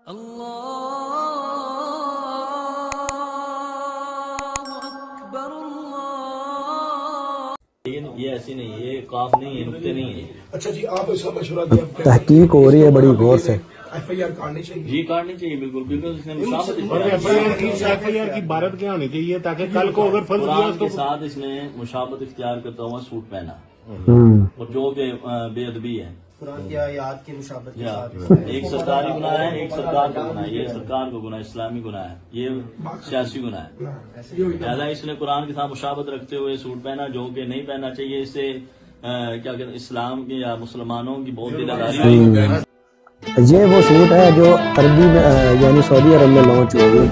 یہ ایسی نہیں ہے، یہ قاف نہیں ہے، نقطے نہیں ہے۔ اچھا جی، آپ اس کا مشورہ دیں۔ تحقیق ہو رہی ہے بڑی غور سے۔ ایف آئی آر کاٹنی چاہیے؟ جی کاٹنی چاہیے بالکل، کیونکہ اس نے مشابہت ایف آئی آر کی عبارت کیا ہونی چاہیے تاکہ کل کو اگر فرض قرآن کیا کے ساتھ اس نے مشابہت اختیار کرتا ہوا سوٹ پہنا، اور جو کہ بے ادبی ہے۔ قرآن کی آیات کی مشابہت کے ساتھ ایک سرکاری گناہ ہے، ایک سرکار کا گناہ ہے، یہ سرکار کا گناہ، اسلامی گناہ ہے، یہ سیاسی گناہ ہے۔ لہٰذا اس نے قرآن کے ساتھ مشابہت رکھتے ہوئے سوٹ پہنا، جو کہ نہیں پہننا چاہیے۔ اس سے کیا کہتے ہیں، اسلام کی یا مسلمانوں کی بہت دل آزاری ہوئی۔ یہ وہ سوٹ ہے جو عربی میں یعنی سعودی عرب میں لانچ ہو گئی۔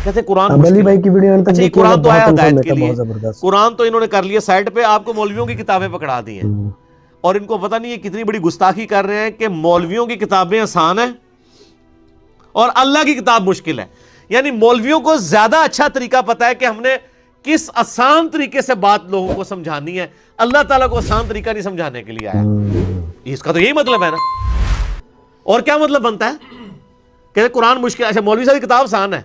کہتے قرآن علی بھائی کی ویڈیو اچھا یہ قرآن تو آیا ہدایت کے لیے، بہت زبردست۔ قرآن تو انہوں نے کر لیا سائڈ پہ، آپ کو مولویوں کی کتابیں پکڑا دی ہیں، اور ان کو پتہ نہیں ہے کتنی بڑی گستاخی کر رہے ہیں کہ مولویوں کی کتابیں آسان ہیں اور اللہ کی کتاب مشکل ہے۔ یعنی مولویوں کو زیادہ اچھا طریقہ پتہ ہے کہ ہم نے کس آسان طریقے سے بات لوگوں کو سمجھانی ہے، اللہ تعالیٰ کو آسان طریقہ نہیں سمجھانے کے لیے آیا۔ اس کا تو یہی مطلب ہے نا، اور کیا مطلب بنتا ہے کہ قرآن مشکل؟ اچھا مولوی صاحب کی کتاب آسان ہے،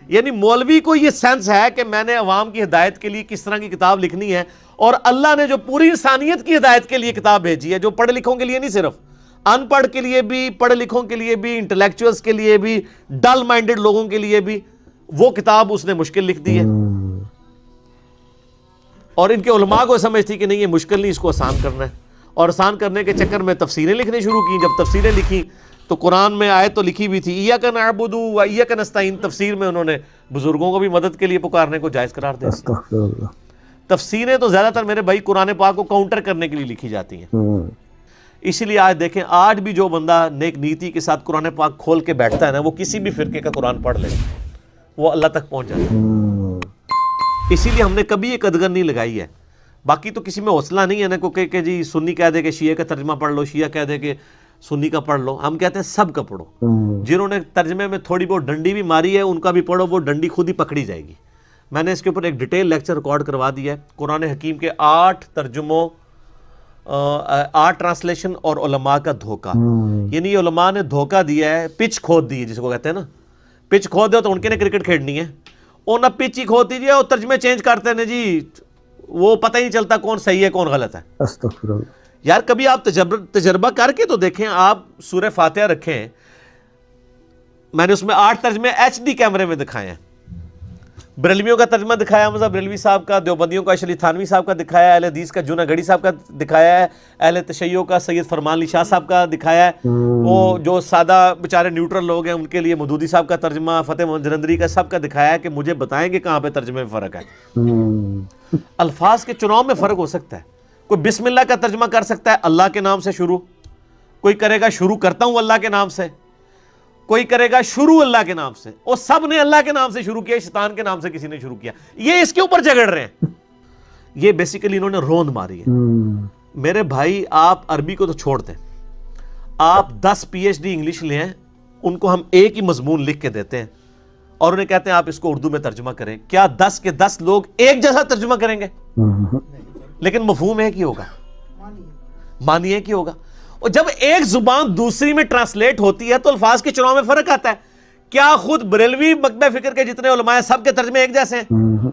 یعنی مولوی کو یہ سینس ہے کہ میں نے عوام کی ہدایت کے لیے کس طرح کی کتاب لکھنی ہے، اور اللہ نے جو پوری انسانیت کی ہدایت کے لیے کتاب بھیجی ہے، جو پڑھے لکھوں کے لیے نہیں، صرف ان پڑھ کے لیے بھی، پڑھے لکھوں کے لیے بھی، انٹلیکچوئلز کے لیے بھی، ڈل مائنڈڈ لوگوں کے لیے بھی، وہ کتاب اس نے مشکل لکھ دی ہے۔ اور ان کے علماء کو سمجھتی کہ نہیں یہ مشکل نہیں، اس کو آسان کرنا ہے، اور آسان کرنے کے چکر میں تفسیریں لکھنے شروع کی۔ جب تفسیریں لکھی تو قرآن میں آیت تو لکھی بھی تھی، ایاک نعبد و ایاک نستعین، تفسیر میں انہوں نے بزرگوں کو بھی مدد کے لیے پکارنے کو جائز قرار دیا۔ تفسیریں تو زیادہ تر میرے بھائی قرآن پاک کو کاؤنٹر کرنے کے لیے لکھی جاتی ہیں، اسی لیے آج دیکھیں، آج بھی جو بندہ نیک نیتی کے ساتھ قرآن پاک کھول کے بیٹھتا ہے نا، وہ کسی بھی فرقے کا قرآن پڑھ لے وہ اللہ تک پہنچ جاتا ہے۔ اسی لیے ہم نے کبھی یہ قدغن نہیں لگائی ہے۔ باقی تو کسی میں حوصلہ نہیں ہے نا کہ جی سنی کہہ دے کہ شیعہ کا ترجمہ پڑھ لو، شیعہ کہہ دے کہ سنی کا پڑھ لو۔ ہم کہتے ہیں سب کا پڑھو، جنہوں نے ترجمے میں تھوڑی بہت ڈنڈی بھی ماری ہے ان کا بھی پڑھو، وہ ڈنڈی خود ہی پکڑی جائے گی۔ میں نے اس کے اوپر ایک ڈیٹیل لیکچر ریکارڈ کروا دیا ہے، قرآن حکیم کے 8 ترجموں، 8 ٹرانسلیشن اور علماء کا دھوکہ۔ یعنی یہ علماء نے دھوکہ دیا ہے، پچ کھود دی ہے، جس کو کہتے ہیں نا پچ کھود دو تو ان کے نے کرکٹ کھیلنی ہے، اور نہ پچ ہی کھود دیجیے اور ترجمے چینج کرتے ہیں جی، وہ پتہ ہی نہیں چلتا کون صحیح ہے کون غلط ہے۔ استغفر اللہ۔ یار کبھی آپ تجربہ کر کے تو دیکھیں، آپ سورہ فاتحہ رکھیں، میں نے اس میں 8 ترجمے HD کیمرے میں دکھائے ہیں، بریلویوں کا ترجمہ دکھایا مذہب بریلوی صاحب کا، دیوبندیوں کا اشرف تھانوی صاحب کا دکھایا ہے، اہل حدیث کا جونہ گڑھی صاحب کا دکھایا ہے، اہل تشیع کا سید فرمان علی شاہ صاحب کا دکھایا ہے، وہ جو سادہ بیچارے نیوٹرل لوگ ہیں ان کے لیے مودودی صاحب کا ترجمہ، فتح محمد جلندری کا، سب کا دکھایا ہے کہ مجھے بتائیں کہ کہاں پہ ترجمے میں فرق ہے۔ الفاظ کے چناؤ میں فرق ہو سکتا ہے، کوئی بسم اللہ کا ترجمہ کر سکتا ہے اللہ کے نام سے شروع، کوئی کرے گا شروع کرتا ہوں اللہ کے نام سے، کوئی کرے گا شروع اللہ کے نام سے، اور سب نے اللہ کے نام سے شروع کیا، شیطان کے نام سے کسی نے شروع کیا۔ یہ اس کے اوپر جھگڑ رہے ہیں، یہ بیسیکلی انہوں نے روند ماری ہے۔ میرے بھائی آپ عربی کو تو چھوڑ دیں، آپ 10 PhD انگلش لے ہیں، ان کو ہم ایک ہی مضمون لکھ کے دیتے ہیں اور انہیں کہتے ہیں آپ اس کو اردو میں ترجمہ کریں، کیا 10 کے 10 لوگ ایک جیسا ترجمہ کریں گے؟ لیکن مفہوم ایک ہی ہوگا، معنی ایک ہی ہوگا۔ اور جب ایک زبان دوسری میں ٹرانسلیٹ ہوتی ہے تو الفاظ کے چناؤ میں فرق آتا ہے۔ کیا خود بریلوی مکتبہ فکر کے جتنے علماء ہیں سب کے ترجمے ایک جیسے ہیں؟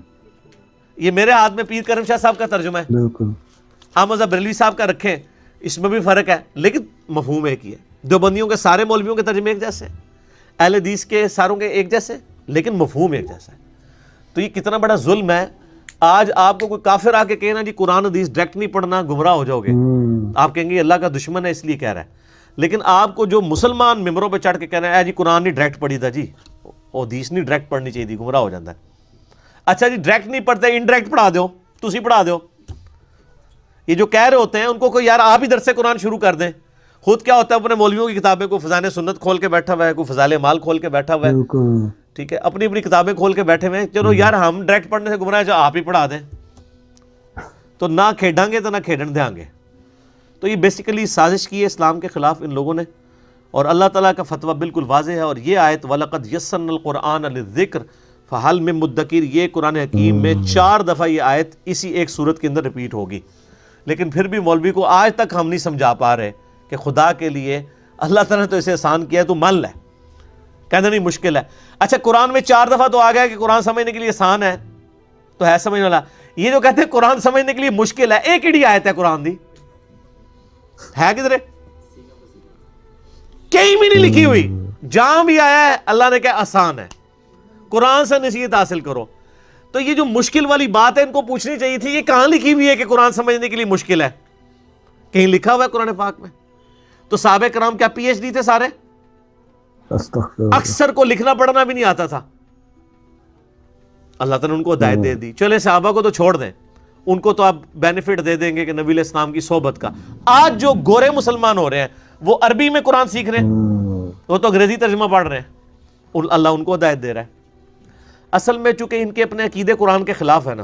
یہ میرے ہاتھ میں پیر کرم شاہ صاحب کا ترجمہ ہے، آپ مذہب بریلوی صاحب کا رکھیں، اس میں بھی فرق ہے لیکن مفہوم ایک ہی ہے۔ دیوبندیوں کے سارے مولویوں کے ترجمے ایک جیسے ہیں، اہل حدیث کے ساروں کے ایک جیسے، لیکن مفہوم ایک جیسا ہے۔ تو یہ کتنا بڑا ظلم ہے۔ آج آپ کو کوئی کافر آ کے کہنا جی قرآن حدیث ڈائریکٹ نہیں پڑھنا، گمراہ ہو جاؤ گے، آپ کہیں گے اللہ کا دشمن ہے اس لیے کہہ رہا ہے۔ لیکن آپ کو جو مسلمان ممبروں پہ چڑھ کے کہنا ہے جی قرآن نہیں ڈائریکٹ پڑھی تھا جی، حدیث نہیں ڈائریکٹ پڑھنی چاہیے تھی، گمراہ ہو جاتا ہے۔ اچھا جی ڈائریکٹ نہیں پڑھتے، انڈائریکٹ پڑھا دو، تسی پڑھا دو۔ یہ جو کہہ رہے ہوتے ہیں ان کو کوئی یار آپ ہی درس قرآن شروع کر دیں۔ خود کیا ہوتا ہے اپنے مولویوں کی کتابیں کو فضائل سنت کھول کے بیٹھا ہوا ہے، کوئی فضائل مال کھول کے بیٹھا ہوا ہے، ٹھیک ہے، اپنی اپنی کتابیں کھول کے بیٹھے ہوئے ہیں، چلو یار ہم ڈائریکٹ پڑھنے سے گمراہ ہیں، جو آپ ہی پڑھا دیں، تو نہ کھیڈاں گے تو نہ کھیڈن دیں گے۔ تو یہ بیسیکلی سازش کی ہے اسلام کے خلاف ان لوگوں نے، اور اللہ تعالیٰ کا فتویٰ بالکل واضح ہے۔ اور یہ آیت وَلَقَدْ يَسَّرْنَا الْقُرْآنَ لِلذِّكْرِ فَهَلْ مِن مُدَّكِرٍ، یہ قرآن حکیم میں 4 دفعہ یہ آیت اسی ایک صورت کے اندر ریپیٹ ہوگی، لیکن پھر بھی مولوی کو آج تک ہم نہیں سمجھا پا رہے کہ خدا کے لیے اللہ تعالیٰ نے تو اسے آسان کیا ہے، تو مان لے، کہنا نہیں مشکل ہے۔ اچھا قرآن میں 4 دفعہ تو آ گیا کہ قرآن سمجھنے کے لیے آسان ہے، تو ہے سمجھنے والا۔ یہ جو کہتے ہیں قرآن سمجھنے کے لیے مشکل ہے، ایک ہی آیت ہے قرآن دی، ہے کدھر؟ کہیں بھی نہیں لکھی ہوئی، جہاں بھی آیا ہے اللہ نے کہا آسان ہے، قرآن سے نصیحت حاصل کرو۔ تو یہ جو مشکل والی بات ہے ان کو پوچھنی چاہیے تھی، یہ کہاں لکھی ہوئی ہے کہ قرآن سمجھنے کے لیے مشکل ہے؟ کہیں لکھا ہوا ہے قرآن پاک میں؟ تو صحابہ کرام کیا پی ایچ ڈی تھے سارے؟ اکثر کو لکھنا پڑھنا بھی نہیں آتا تھا، اللہ تعالیٰ نے ان کو ہدایت دے دی۔ چلے صحابہ کو تو چھوڑ دیں، ان کو تو آپ بینیفٹ دے دیں گے کہ نبی علیہ السلام کی صحبت کا۔ آج جو گورے مسلمان ہو رہے ہیں وہ عربی میں قرآن سیکھ رہے ہیں، وہ تو انگریزی ترجمہ پڑھ رہے ہیں، اللہ ان کو ہدایت دے رہا ہے۔ اصل میں چونکہ ان کے اپنے عقیدے قرآن کے خلاف ہے نا،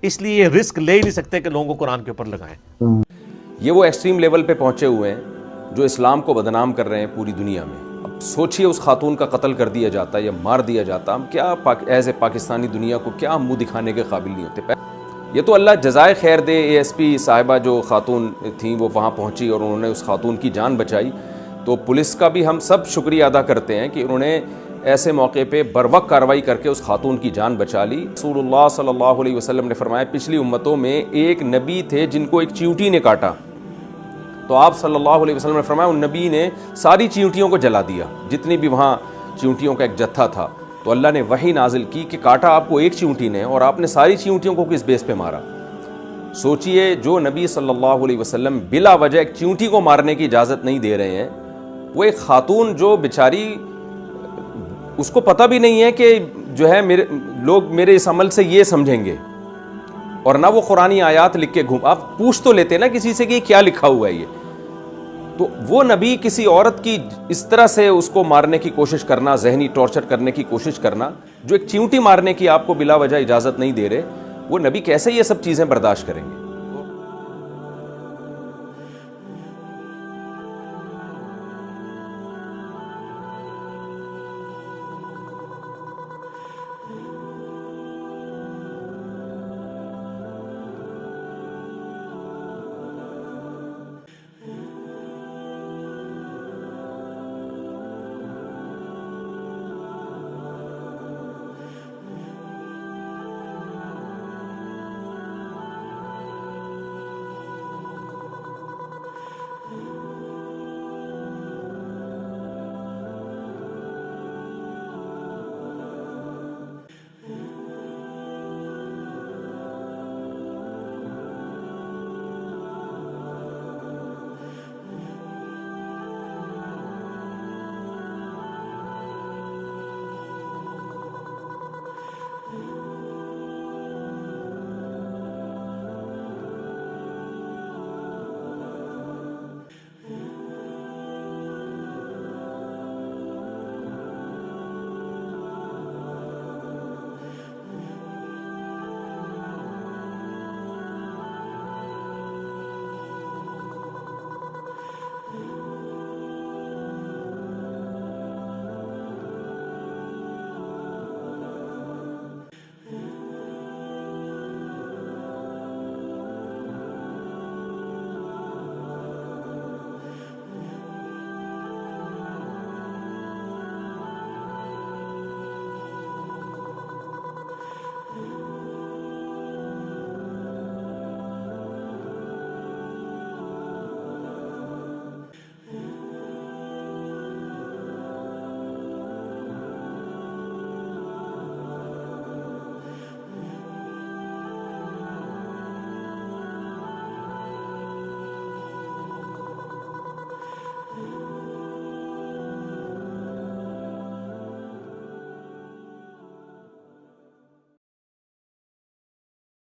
اس لیے یہ رسک لے ہی نہیں سکتے کہ لوگوں کو قرآن کے اوپر لگائیں۔ یہ وہ ایکسٹریم لیول پہ پہنچے ہوئے ہیں جو اسلام کو بدنام کر رہے ہیں پوری دنیا میں۔ اب سوچئے اس خاتون کا قتل کر دیا جاتا یا مار دیا جاتا، ہم کیا ایز اے پاکستانی دنیا کو کیا منہ دکھانے کے قابل نہیں ہوتے۔ یہ تو اللہ جزائے خیر دے، اے ایس پی صاحبہ جو خاتون تھیں وہ وہاں پہنچی اور انہوں نے اس خاتون کی جان بچائی، تو پولیس کا بھی ہم سب شکریہ ادا کرتے ہیں کہ انہوں نے ایسے موقع پہ بروقت کارروائی کر کے اس خاتون کی جان بچا لی۔ رسول اللہ صلی اللہ علیہ وسلم نے فرمایا پچھلی امتوں میں ایک نبی تھے جن کو ایک چیونٹی نے کاٹا، تو آپ صلی اللہ علیہ وسلم نے فرمایا ان نبی نے ساری چیونٹیوں کو جلا دیا، جتنی بھی وہاں چیونٹیوں کا ایک جتھا تھا۔ تو اللہ نے وحی نازل کی کہ کاٹا آپ کو ایک چیونٹی نے اور آپ نے ساری چیونٹیوں کو کس بیس پہ مارا۔ سوچئے جو نبی صلی اللہ علیہ وسلم بلا وجہ ایک چیونٹی کو مارنے کی اجازت نہیں دے رہے ہیں، وہ ایک خاتون جو بیچاری اس کو پتہ بھی نہیں ہے کہ جو ہے لوگ میرے اس عمل سے یہ سمجھیں گے، اور نہ وہ قرآنی آیات لکھ کے آپ پوچھ تو لیتے نا کسی سے کہ کیا لکھا ہوا ہے یہ، تو وہ نبی کسی عورت کی اس طرح سے اس کو مارنے کی کوشش کرنا، ذہنی ٹارچر کرنے کی کوشش کرنا، جو ایک چیونٹی مارنے کی آپ کو بلا وجہ اجازت نہیں دے رہے، وہ نبی کیسے یہ سب چیزیں برداشت کریں گے؟